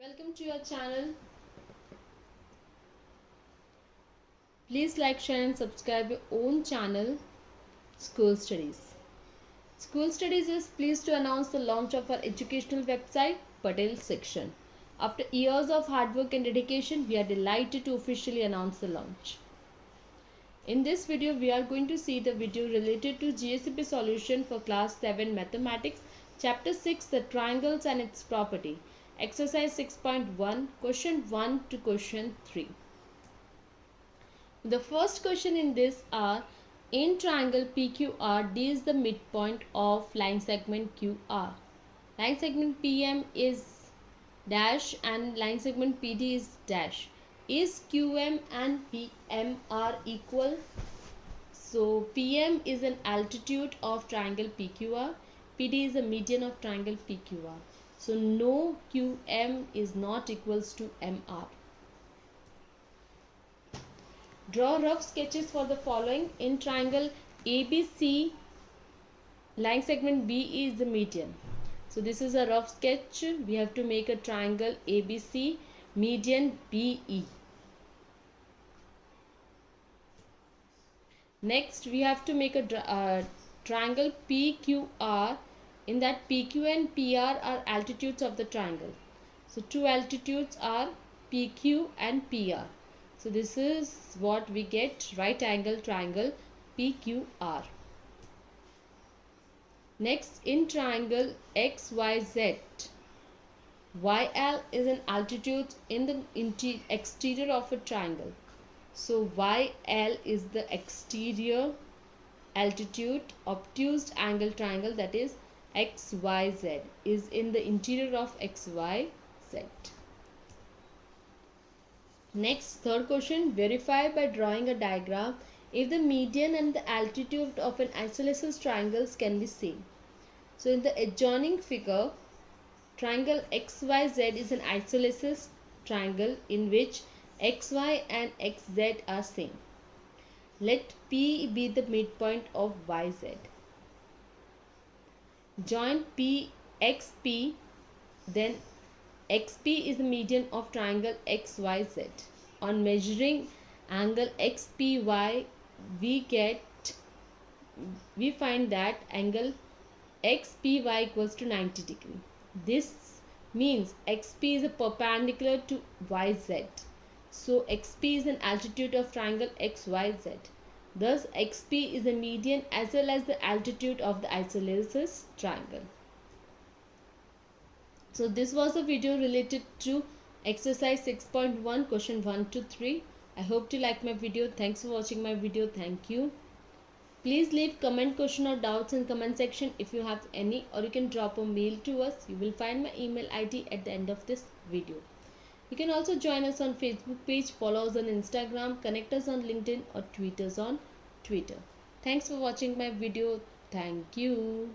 Welcome to your channel. Please like, share and subscribe your own channel, School Studies. School Studies is pleased to announce the launch of our educational website, Patel Section. After years of hard work and dedication, we are delighted to officially announce the launch. In this video, we are going to see the video related to GSEB solution for class 7 mathematics, chapter 6, the triangles and its property. Exercise 6.1, question 1 to question 3. The first question in this are, in triangle PQR, D is the midpoint of line segment QR. Line segment PM is dash and line segment PD is dash. Is QM and PM are equal? So PM is an altitude of triangle PQR. PD is a median of triangle PQR. So no, QM is not equals to MR. Draw rough sketches for the following. In triangle ABC, line segment B is the median. So this is a rough sketch. We have to make a triangle ABC, median BE. Next, we have to make a triangle PQR. In that, PQ and PR are altitudes of the triangle. So two altitudes are PQ and PR. So this is what we get, right angle triangle PQR. Next, in triangle XYZ, YL is an altitude in the exterior of a triangle. So YL is the exterior altitude obtuse angle triangle, that is XYZ is in the interior of XYZ. Next, third question, verify by drawing a diagram if the median and the altitude of an isosceles triangles can be seen. So in the adjoining figure, triangle XYZ is an isosceles triangle in which XY and XZ are same. Let P be the midpoint of YZ. Join PXP, then XP is the median of triangle XYZ. On measuring angle XPY, we find that angle XPY equals to 90 degree. This means XP is a perpendicular to YZ. So XP is an altitude of triangle XYZ. Thus XP is the median as well as the altitude of the isosceles triangle. So this was a video related to exercise 6.1, question 1 to 3. I hope you like my video. Thanks for watching my video. Thank you. Please leave comment, question or doubts in comment section if you have any, or you can drop a mail to us. You will find my email ID at the end of this video. You can also join us on Facebook page, follow us on Instagram, connect us on LinkedIn or tweet us on Twitter. Thanks for watching my video. Thank you.